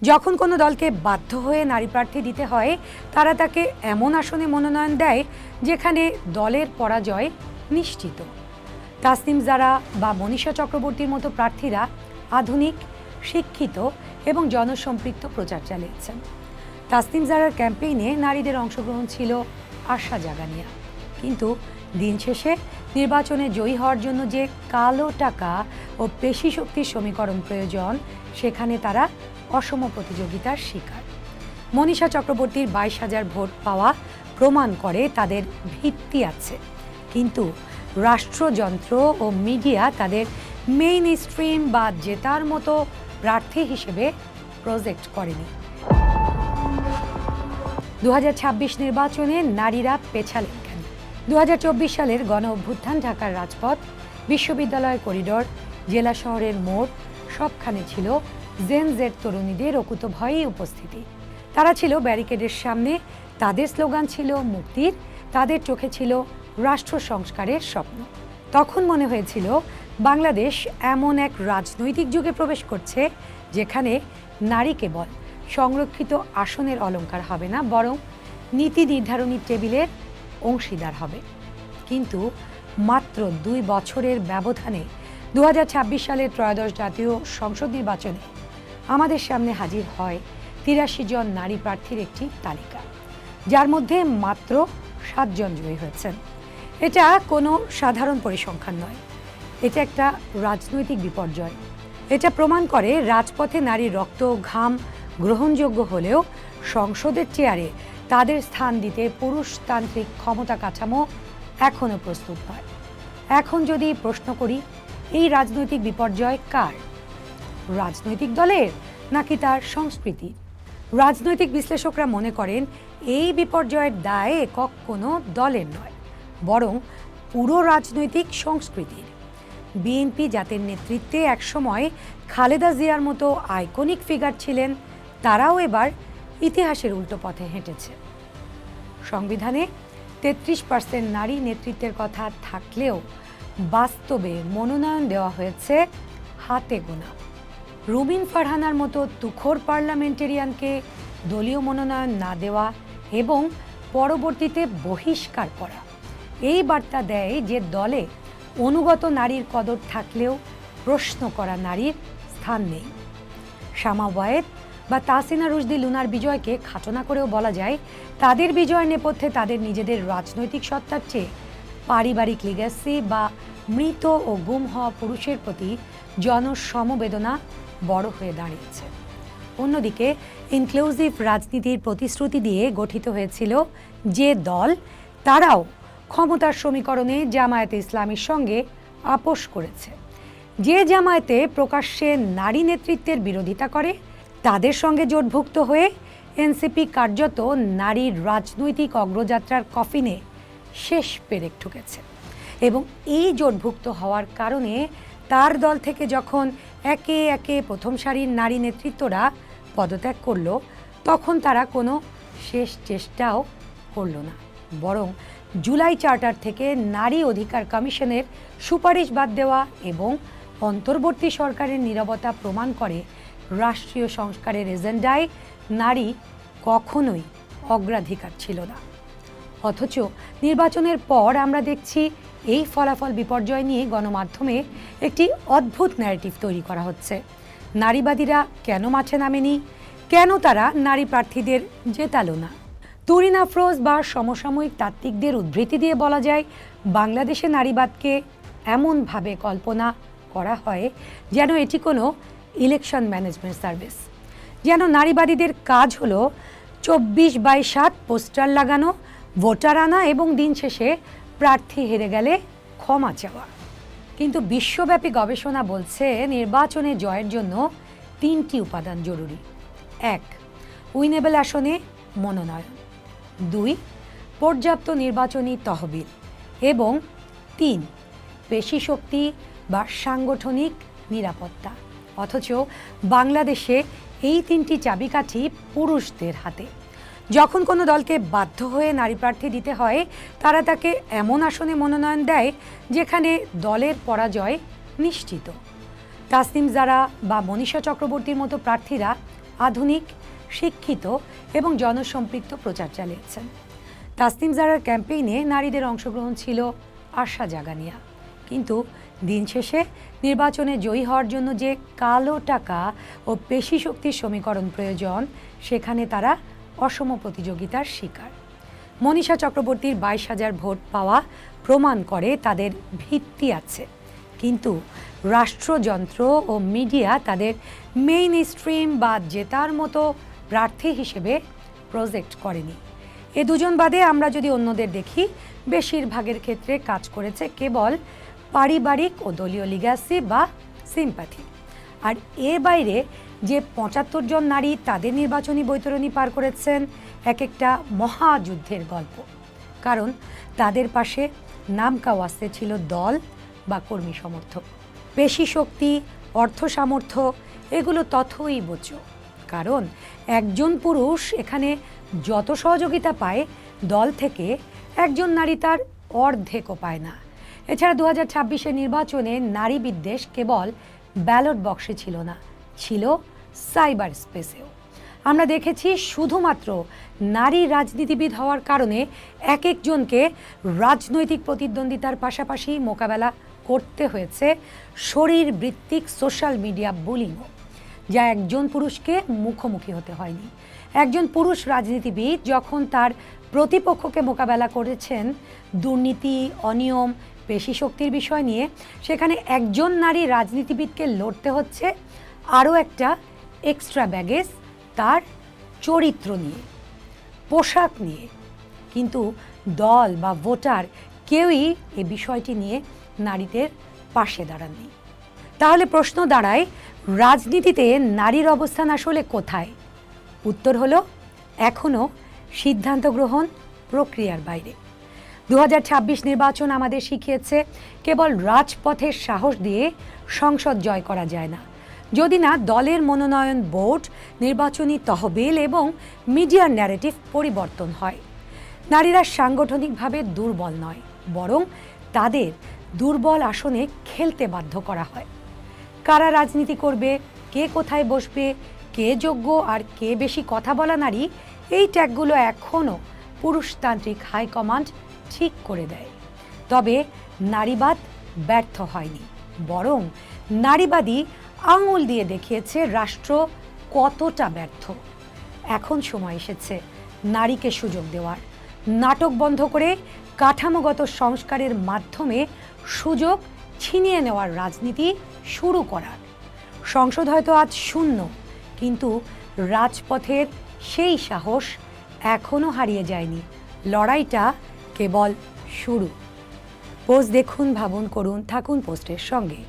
যখন কোনো দলকে বাধ্য হয়ে নারী প্রার্থী দিতে হয়, তারা তাকে এমন আসনে মনোনয়ন দেয় যেখানে দলের পরাজয় নিশ্চিত। তাসনিম জারা বা মনীষা চক্রবর্তীর মতো প্রার্থীরা আধুনিক, শিক্ষিত এবং জনসম্পৃক্ত প্রচার চালিয়েছেন। তাসনিম জারার ক্যাম্পেইনে নারীদের অংশগ্রহণ ছিল আশা জাগানিয়া, কিন্তু দিন শেষে নির্বাচনে জয়ী হওয়ার জন্য যে কালো টাকা ও পেশি শক্তির সমীকরণ প্রয়োজন, সেখানে তারা অসম প্রতিযোগিতার শিকার। মনীষা চক্রবর্তীর 22,000 ভোট পাওয়া প্রমাণ করে তাদের ভিত্তি আছে, কিন্তু রাষ্ট্রযন্ত্র ও মিডিয়া তাদের মেইন স্ট্রিম বা জেতার মতো প্রার্থী হিসেবে প্রজেক্ট করেনি। 2026 নির্বাচনে নারীরা পেছালেন কেন? 2024 সালের গণ অভ্যুত্থান ঢাকার রাজপথ, বিশ্ববিদ্যালয় করিডোর, জেলা শহরের মোড়, সবখানে ছিল জেন জেড তরুণীদের অকুতোভয় উপস্থিতি। তারা ছিল ব্যারিকেডের সামনে, তাদের স্লোগান ছিল মুক্তির, তাদের চোখে ছিল রাষ্ট্র সংস্কারের স্বপ্ন। তখন মনে হয়েছিল বাংলাদেশ এমন এক রাজনৈতিক যুগে প্রবেশ করছে যেখানে নারী কেবল সংরক্ষিত আসনের অলংকার হবে না, বরং নীতি নির্ধারণী টেবিলের অংশীদার হবে। কিন্তু মাত্র 2 বছরের ব্যবধানে 2026 সালের ত্রয়োদশ জাতীয় সংসদ নির্বাচনে আমাদের সামনে হাজির হয় 83 জন নারী প্রার্থীর একটি তালিকা, যার মধ্যে মাত্র 7 জন জয়ী হয়েছেন। এটা কোনো সাধারণ পরিসংখ্যান নয়, এটা একটা রাজনৈতিক বিপর্যয়। এটা প্রমাণ করে রাজপথে নারীর রক্ত ঘাম গ্রহণযোগ্য হলেও সংসদের চেয়ারে তাদের স্থান দিতে পুরুষতান্ত্রিক ক্ষমতা কাঠামো এখনও প্রস্তুত নয়। এখন যদি প্রশ্ন করি, এই রাজনৈতিক বিপর্যয় কার? রাজনৈতিক দলের নাকি তার সংস্কৃতি? রাজনৈতিক বিশ্লেষকরা মনে করেন এই বিপর্যয়ের দায় একক কোনো দলের নয়, বরং পুরো রাজনৈতিক সংস্কৃতির। বিএনপি জাতির নেতৃত্বে একসময় খালেদা জিয়ার মতো আইকনিক ফিগার ছিলেন, তারাও এবার ইতিহাসের উল্টো পথে হেঁটেছে। সংবিধানে 33% নারী নেতৃত্বের কথা থাকলেও বাস্তবে মনোনয়ন দেওয়া হয়েছে হাতে গোনা। রুবিন ফারহানার মতো তুখোড় পার্লামেন্টেরিয়ানকে দলীয় মনোনয়ন না দেওয়া এবং পরবর্তীতে বহিষ্কার করা এই বার্তা দেয় যে দলে অনুগত নারীর কদর থাকলেও প্রশ্ন করা নারীর স্থান নেই। শামা ওয়ায়েদ বা তাসিনা রুশদি লুনার বিজয়কে খাটো করেও বলা যায়, তাদের বিজয়ের নেপথ্যে তাদের নিজেদের রাজনৈতিক সত্তার চেয়ে পারিবারিক লিগ্যাসি বা মৃত ও গুম হওয়া পুরুষের প্রতি জনসমবেদনা বড় হয়ে দাঁড়িয়েছে। অন্যদিকে ইনক্লুসিভ রাজনীতির প্রতিশ্রুতি দিয়ে গঠিত হয়েছিল যে দল, তারাও ক্ষমতার সমীকরণে জামায়াতে ইসলামীর সঙ্গে আপোষ করেছে। যে জামায়াতে প্রকাশ্যে নারী নেতৃত্বের বিরোধিতা করে, তাদের সঙ্গে জোটভুক্ত হয়ে এনসিপি কার্যত নারীর রাজনৈতিক অগ্রযাত্রার কফিনে শেষ পেরেক ঠুকেছে। এবং এই জোটভুক্ত হওয়ার কারণে তার দল থেকে যখন একে একে প্রথম সারির নারী নেতৃত্বরা পদত্যাগ করল, তখন তারা কোনো শেষ চেষ্টাও করল না, বরং জুলাই চার্টার থেকে নারী অধিকার কমিশনের সুপারিশ বাদ দেওয়া এবং অন্তর্বর্তী সরকারের নীরবতা প্রমাণ করে রাষ্ট্রীয় সংস্কারের এজেন্ডায় নারী কখনোই অগ্রাধিকার ছিল না। অথচ নির্বাচনের পর আমরা দেখছি এই ফলাফল বিপর্যয় নিয়ে গণমাধ্যমে একটি অদ্ভুত ন্যারেটিভ তৈরি করা হচ্ছে। নারীবাদীরা কেন মাঠে নামেনি, কেন তারা নারী প্রার্থীদের জেতালো না? তুরিন আফরোজ বা সমসাময়িক তাত্ত্বিকদের উদ্ধৃতি দিয়ে বলা যায়, বাংলাদেশে নারীবাদকে এমনভাবে কল্পনা করা হয় যেন এটি কোনো ইলেকশন ম্যানেজমেন্ট সার্ভিস, যেন নারীবাদীদের কাজ হলো 24/7 পোস্টার লাগানো, ভোটার আনা এবং দিন শেষে প্রার্থী হেরে গেলে ক্ষমা চাওয়া। কিন্তু বিশ্বব্যাপী গবেষণা বলছে নির্বাচনে জয়ের জন্য 3টি উপাদান জরুরি। 1, উইনেবল আসনে মনোনয়ন। 2, পর্যাপ্ত নির্বাচনী তহবিল। এবং 3, পেশি শক্তি বা সাংগঠনিক নিরাপত্তা। অথচ বাংলাদেশে এই 3টি চাবিকাঠি পুরুষদের হাতে। যখন কোনো দলকে বাধ্য হয়ে নারী প্রার্থী দিতে হয়, তারা তাকে এমন আসনে মনোনয়ন দেয় যেখানে দলের পরাজয় নিশ্চিত। তাসনিম জারা বা মনীষা চক্রবর্তীর মতো প্রার্থীরা আধুনিক, শিক্ষিত এবং জনসম্পৃক্ত প্রচার চালিয়েছেন। তাসনিম জারার ক্যাম্পেইনে নারীদের অংশগ্রহণ ছিল আশা জাগানিয়া, কিন্তু দিন শেষে নির্বাচনে জয়ী হওয়ার জন্য যে কালো টাকা ও পেশি শক্তির সমীকরণ প্রয়োজন, সেখানে তারা অসম প্রতিযোগিতার শিকার। মনীষা চক্রবর্তীর 22,000 ভোট পাওয়া প্রমাণ করে তাদের ভিত্তি আছে, কিন্তু রাষ্ট্রযন্ত্র ও মিডিয়া তাদের মেইন স্ট্রিম বা জেতার মতো প্রার্থী হিসেবে প্রজেক্ট করেনি। এ দুজন বাদে আমরা যদি অন্যদের দেখি, বেশিরভাগের ক্ষেত্রে কাজ করেছে কেবল পারিবারিক ও দলীয় লিগ্যাসি বা সিম্প্যাথি। আর এর বাইরে যে 75 জন নারী তাদের নির্বাচনী বৈতরণী পার করেছেন, এক একটা মহাযুদ্ধের গল্প। কারণ তাদের পাশে নামকা ওয়াস্তে ছিল দল বা কর্মী সমর্থক। পেশি শক্তি, অর্থ সামর্থ্য এগুলো তথই বোচ। কারণ একজন পুরুষ এখানে যত সহযোগিতা পায় দল থেকে, একজন নারী তার অর্ধেকও পায় না। এছাড়া 2026-এর নির্বাচনে নারী বিদ্বেষ কেবল ব্যালট বক্সে ছিল না, ছিল সাইবার স্পেসেও। আমরা দেখেছি শুধুমাত্র নারী রাজনীতিবিদ হওয়ার কারণে এক একজনকে রাজনৈতিক প্রতিদ্বন্দ্বিতার পাশাপাশি মোকাবেলা করতে হয়েছে শরীরবৃত্তিক সোশ্যাল মিডিয়া বুলিংও, যা একজন পুরুষকে মুখোমুখি হতে হয়নি। একজন পুরুষ রাজনীতিবিদ যখন তার প্রতিপক্ষকে মোকাবেলা করেছেন দুর্নীতি, অনিয়ম, পেশি শক্তির বিষয় নিয়ে, সেখানে একজন নারী রাজনীতিবিদকে লড়তে হচ্ছে আরও একটা এক্সট্রা ব্যাগেজ, তার চরিত্র নিয়ে, পোশাক নিয়ে। কিন্তু দল বা ভোটার কেউই এ বিষয়টি নিয়ে নারীদের পাশে দাঁড়াননি। তাহলে প্রশ্ন দাঁড়ায়, রাজনীতিতে নারীর অবস্থান আসলে কোথায়? উত্তর হলো এখনও সিদ্ধান্ত গ্রহণ প্রক্রিয়ার বাইরে। 2026 নির্বাচন আমাদের শিখিয়েছে কেবল রাজপথের সাহস দিয়ে সংসদ জয় করা যায় না, যদি না দলের মনোনয়ন বোর্ড, নির্বাচনী তহবিল এবং মিডিয়ার ন্যারেটিভ পরিবর্তন হয়। নারীরা সাংগঠনিকভাবে দুর্বল নয়, বরং তাদের দুর্বল আসনে খেলতে বাধ্য করা হয়। কারা রাজনীতি করবে, কে কোথায় বসবে, কে যোগ্য আর কে বেশি কথা বলা নারী, এই ট্যাগগুলো এখনও পুরুষতান্ত্রিক হাইকমান্ড ঠিক করে দেয়। তবে নারীবাদ ব্যর্থ হয়নি, বরং নারীবাদী আঙুল দিয়ে দেখিয়েছে রাষ্ট্র কতটা ব্যর্থ। এখন সময় এসেছে নারীকে সুযোগ দেওয়ার, নাটক বন্ধ করে কাঠামোগত সংস্কারের মাধ্যমে সুযোগ ছিনিয়ে নেওয়ার রাজনীতি শুরু করার। সংসদ হয়তো আজ শূন্য, কিন্তু রাজপথের সেই সাহস এখনও হারিয়ে যায়নি। লড়াইটা কেবল শুরু। পোস্ট দেখুন, ভাবুন, করুন, থাকুন পোস্টের সঙ্গে।